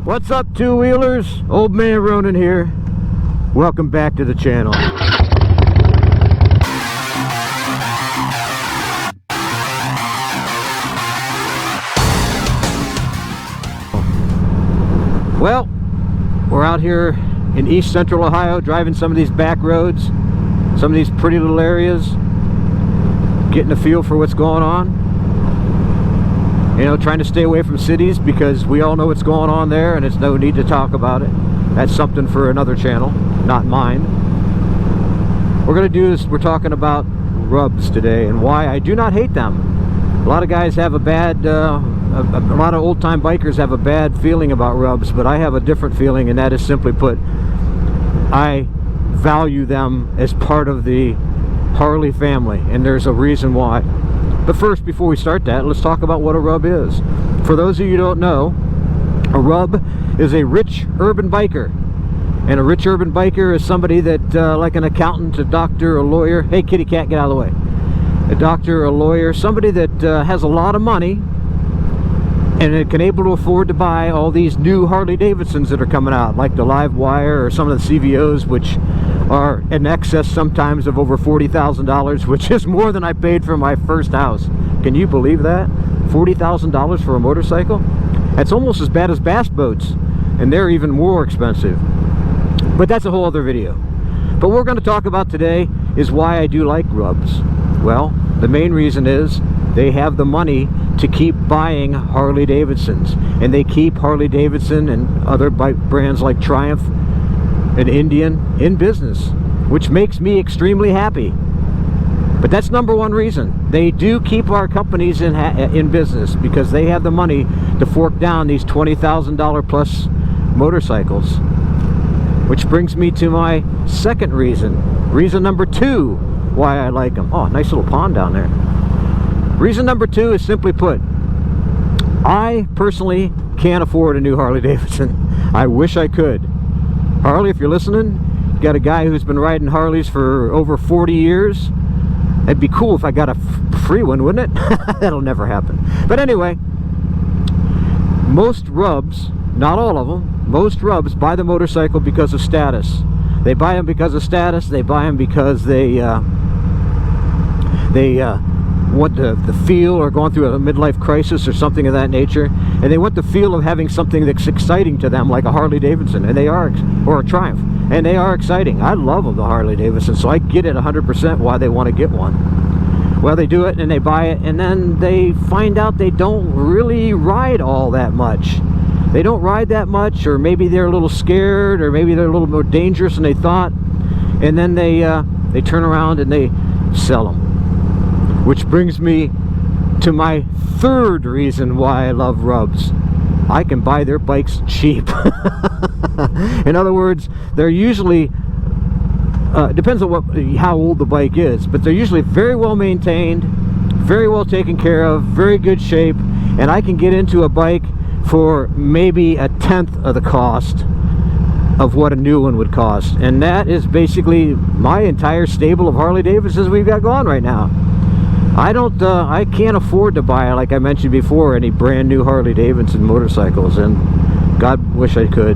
What's up, two-wheelers? Ol'Man Ronin here. Welcome back to the channel. Well, we're out here in East Central Ohio driving some of these back roads, some of these pretty little areas, getting a feel for what's going on. You know, trying to stay away from cities because we all know what's going on there and it's no need to talk about it. That's something for another channel, not mine. We're going to do this, we're talking about rubs today and why I do not hate them. A lot of guys have a bad, a lot of old-time bikers have a bad feeling about rubs, but I have a different feeling, and that is simply put, I value them as part of the Harley family, and there's a reason why. But first, before we start that, let's talk about what a rub is. For those of you who don't know, a rub is a rich urban biker. And a rich urban biker is somebody that, like an accountant, a doctor, a lawyer. Hey, kitty cat, get out of the way. A doctor, a lawyer, somebody that has a lot of money and it can able to afford to buy all these new Harley-Davidsons that are coming out, like the Live Wire or some of the CVOs, which are in excess sometimes of over $40,000, which is more than I paid for my first house. Can you believe that? $40,000 for a motorcycle? That's almost as bad as bass boats, and they're even more expensive. But that's a whole other video. But what we're going to talk about today is why I do like rubs. Well, the main reason is they have the money to keep buying Harley-Davidsons, and they keep Harley-Davidson and other bike brands like Triumph and Indian in business, which makes me extremely happy. But that's number one reason. They do keep our companies in business because they have the money to fork down these $20,000 plus motorcycles. Which brings me to my second reason. Reason number two why I like them. Oh, nice little pond down there. Reason number two is simply put, I personally can't afford a new Harley-Davidson. I wish I could. Harley, if you're listening, you got a guy who's been riding Harleys for over 40 years. It'd be cool if I got a free one, wouldn't it? That'll never happen. But anyway, most rubs, not all of them, most rubs buy the motorcycle because of status. They buy them because of status. They buy them because they want the feel, or going through a midlife crisis or something of that nature, and they want the feel of having something that's exciting to them, like a Harley-Davidson, and they are, or a Triumph, and they are exciting. I love them, the Harley-Davidson, so I get it 100% why they want to get one. Well, they do it and they buy it, and then they find out they don't really ride all that much. They don't ride that much, or maybe they're a little scared, or maybe they're a little more dangerous than they thought, and then they turn around and they sell them. Which brings me to my third reason why I love rubs. I can buy their bikes cheap. In other words, they're usually, depends on how old the bike is, but they're usually very well maintained, very well taken care of, very good shape, and I can get into a bike for maybe a tenth of the cost of what a new one would cost. And that is basically my entire stable of Harley-Davidsons we've got going right now. I can't afford to buy, like I mentioned before, any brand new Harley-Davidson motorcycles, and God wish I could.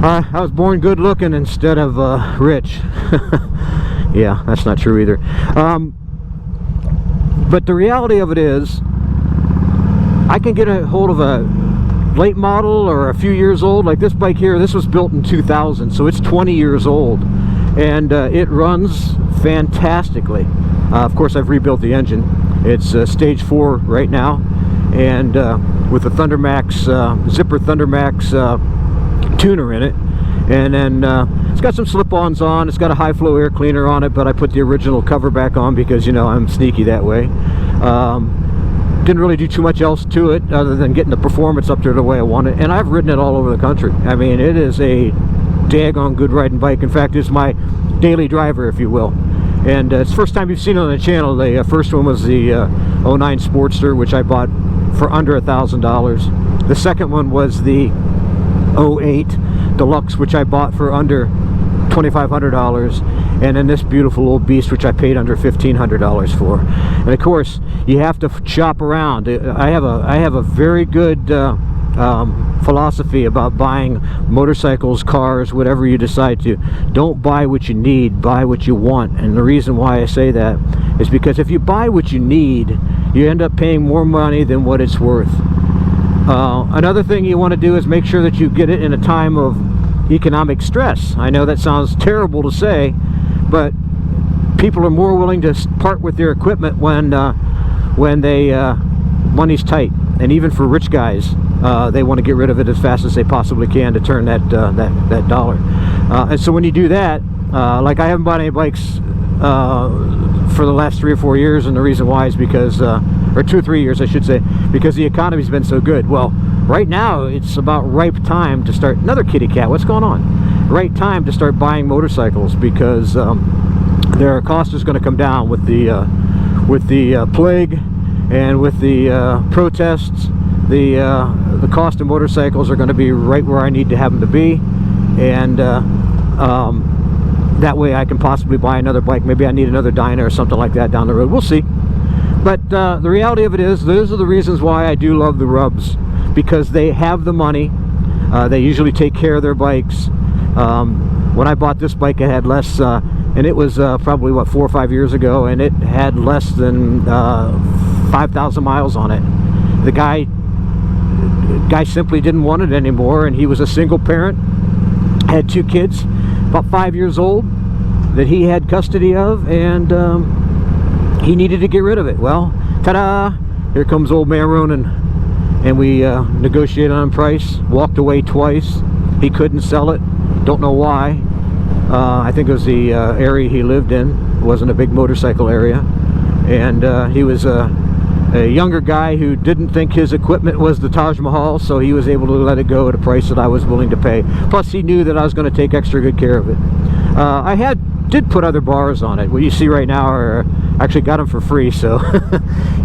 I was born good looking instead of rich. Yeah, that's not true either. But the reality of it is, I can get a hold of a late model or a few years old, like this bike here. This was built in 2000, so it's 20 years old, and it runs fantastically. Of course, I've rebuilt the engine. It's stage 4 right now, and with the Thundermax, zipper Thundermax tuner in it. And then it's got some slip-ons on. It's got a high-flow air cleaner on it, but I put the original cover back on because, you know, I'm sneaky that way. Didn't really do too much else to it other than getting the performance up there the way I want it. And I've ridden it all over the country. I mean, it is a daggone good riding bike. In fact, it's my daily driver, if you will. And it's the first time you've seen it on the channel. The first one was the 09 Sportster, which I bought for under $1,000. The second one was the 08 Deluxe, which I bought for under $2,500, and then this beautiful old beast, which I paid under $1,500 for. And of course, you have to shop around. I have a very good philosophy about buying motorcycles, cars, whatever you decide to. Don't buy what you need, buy what you want. And the reason why I say that is because if you buy what you need, you end up paying more money than what it's worth. Another thing you want to do is make sure that you get it in a time of economic stress. I know that sounds terrible to say, but people are more willing to part with their equipment when money's tight. And even for rich guys, they want to get rid of it as fast as they possibly can to turn that dollar. And so when you do that, like I haven't bought any bikes for the last 3 or 4 years, and the reason why is because, or 2 or 3 years I should say, because the economy's been so good. Well, right now it's about ripe time to start. Another kitty cat, what's going on? Right time to start buying motorcycles, because their cost is going to come down with the plague and with the protests. The cost of motorcycles are going to be right where I need to have them to be, and that way I can possibly buy another bike. Maybe I need another Dyna or something like that down the road. We'll see. But the reality of it is, those are the reasons why I do love the R.U.Bs, because they have the money. They usually take care of their bikes. When I bought this bike, it had less, and it was probably, what, 4 or 5 years ago, and it had less than 5,000 miles on it. The guy simply didn't want it anymore, and he was a single parent, had 2 kids, about 5 years old, that he had custody of, and he needed to get rid of it. Well, ta-da! Here comes Ol'Man Ronin, and we negotiated on price. Walked away twice. He couldn't sell it. Don't know why. I think it was the area he lived in. It wasn't a big motorcycle area, and he was a younger guy who didn't think his equipment was the Taj Mahal, so he was able to let it go at a price that I was willing to pay. Plus, he knew that I was going to take extra good care of it. I did put other bars on it. What you see right now are actually got them for free, so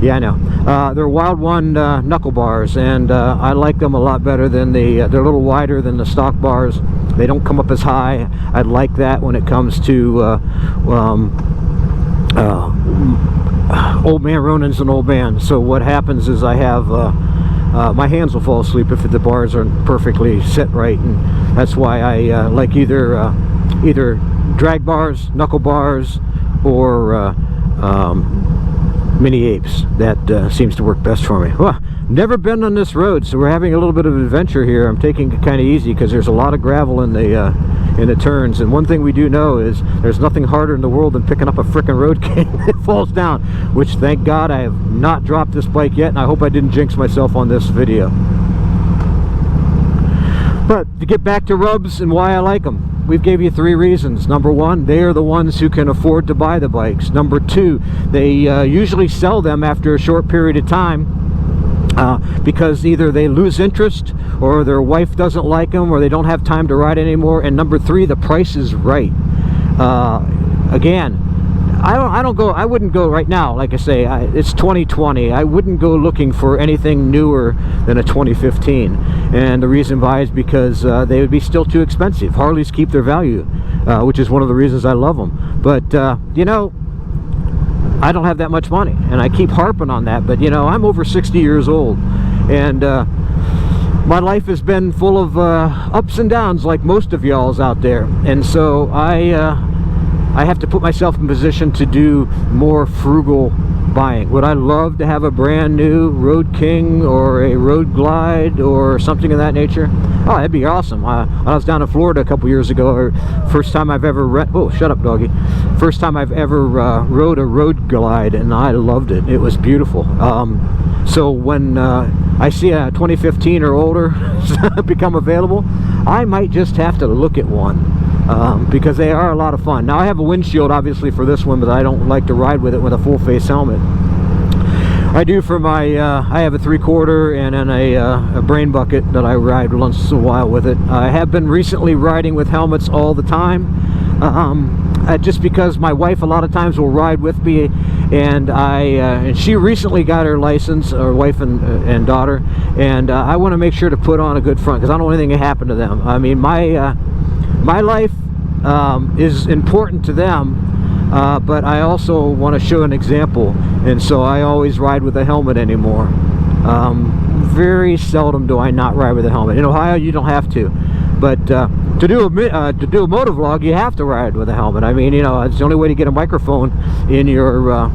yeah, I know. They're Wild One knuckle bars, and I like them a lot better than they're a little wider than the stock bars. They don't come up as high. I like that when it comes to Ol'Man Ronin's an old man. So what happens is I have my hands will fall asleep if the bars aren't perfectly set right, and that's why I like either drag bars, knuckle bars, or mini apes. That seems to work best for me. Well, never been on this road, so we're having a little bit of an adventure here. I'm taking it kind of easy because there's a lot of gravel in the turns, and one thing we do know is there's nothing harder in the world than picking up a frickin' Road King that falls down, which thank God I have not dropped this bike yet, and I hope I didn't jinx myself on this video. But to get back to R.U.Bs and why I like them, we've gave you 3 reasons. Number 1, they are the ones who can afford to buy the bikes. Number 2, they usually sell them after a short period of time, because either they lose interest, or their wife doesn't like them, or they don't have time to ride anymore. And number 3, the price is right. Again, I wouldn't go right now. Like I say, it's 2020. I wouldn't go looking for anything newer than a 2015. And the reason why is because they would be still too expensive. Harleys keep their value, which is one of the reasons I love them. But you know, I don't have that much money, and I keep harping on that, but you know, I'm over 60 years old, and my life has been full of ups and downs like most of y'all's out there, and so I have to put myself in position to do more frugal buying. Would I love to have a brand new Road King or a Road Glide or something of that nature? Oh, that'd be awesome. I was down in Florida a couple years ago. First time I've ever oh, shut up, doggy. First time I've ever rode a Road Glide, and I loved it. It was beautiful. So when I see a 2015 or older become available, I might just have to look at one, because they are a lot of fun. Now, I have a windshield obviously for this one, but I don't like to ride with it with a full face helmet. I do for my I have a 3/4 and then a brain bucket that I ride once in a while with it. I have been recently riding with helmets all the time, just because my wife a lot of times will ride with me, and and she recently got her license, or wife and daughter, and I want to make sure to put on a good front, because I don't want anything to happen to them. I mean, my life is important to them, but I also want to show an example, and so I always ride with a helmet anymore. very seldom do I not ride with a helmet. In Ohio, you don't have to, but to do a motovlog, you have to ride with a helmet. I mean, you know, it's the only way to get a microphone in your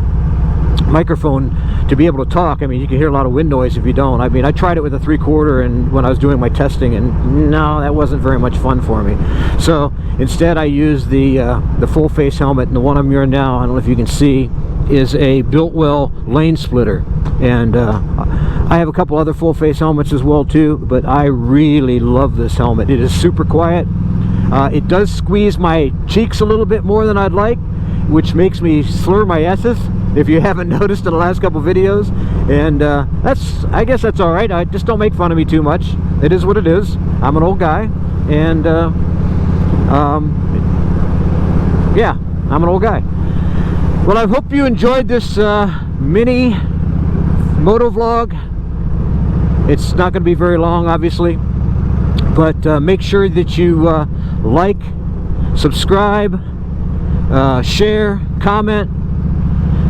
microphone to be able to talk. I mean, you can hear a lot of wind noise if you don't. I mean, I tried it with a 3/4 and when I was doing my testing, and no, that wasn't very much fun for me. So instead, I used the full face helmet, and the one I'm wearing now, I don't know if you can see, is a Biltwell lane splitter. And I have a couple other full face helmets as well too, but I really love this helmet. It is super quiet. It does squeeze my cheeks a little bit more than I'd like, which makes me slur my S's, if you haven't noticed in the last couple videos. And I guess that's all right. I just don't make fun of me too much. It is what it is. I'm an old guy, and yeah, I'm an old guy. Well, I hope you enjoyed this mini motovlog. It's not going to be very long, obviously, but make sure that you like, subscribe, share, comment,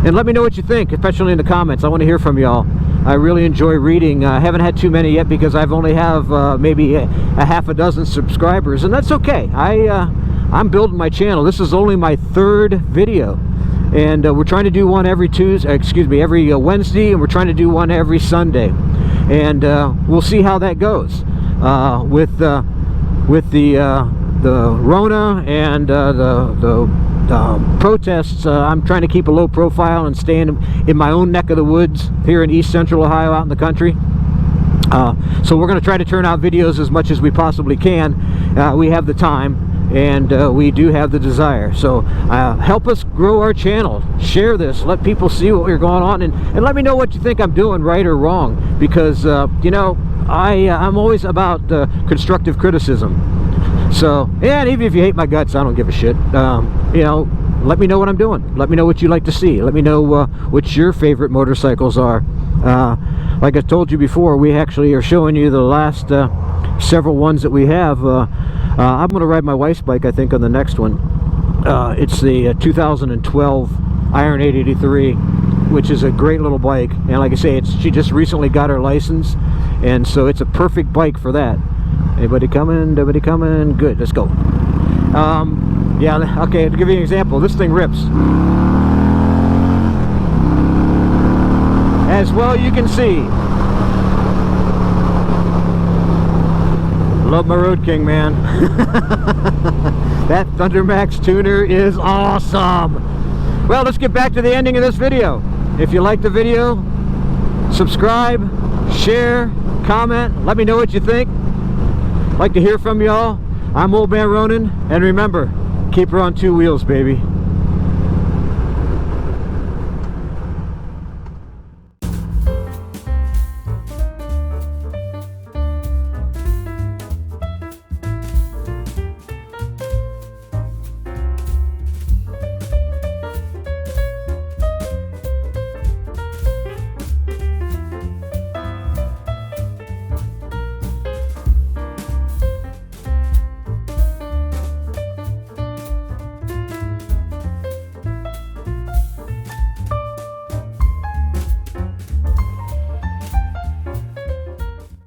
and let me know what you think, especially in the comments. I want to hear from y'all. I really enjoy reading. I haven't had too many yet because I've only have maybe a half a dozen subscribers, and that's okay. I'm building my channel. This is only my 3rd video, and we're trying to do one every every Wednesday, and we're trying to do one every Sunday, and we'll see how that goes with the Rona and the protests. I'm trying to keep a low profile and stay in my own neck of the woods here in East Central Ohio, out in the country. So we're going to try to turn out videos as much as we possibly can. We have the time, and we do have the desire. So help us grow our channel. Share this. Let people see what we're going on, and let me know what you think I'm doing right or wrong, because you know, I'm always about constructive criticism. So, and even if you hate my guts, I don't give a shit. You know, let me know what I'm doing. Let me know what you like to see. Let me know what your favorite motorcycles are. Like I told you before, we actually are showing you the last several ones that we have. I'm going to ride my wife's bike, I think, on the next one. It's the 2012 Iron 883, which is a great little bike. And like I say, she just recently got her license, and so it's a perfect bike for that. Anybody coming? Nobody coming? Good, let's go. Yeah, okay, to give you an example, this thing rips. As well you can see. Love my Road King, man. That Thundermax Tuner is awesome. Well, let's get back to the ending of this video. If you like the video, subscribe, share, comment, let me know what you think. Like to hear from y'all. I'm Ol'Man Ronin, and remember, keep her on 2 wheels, baby.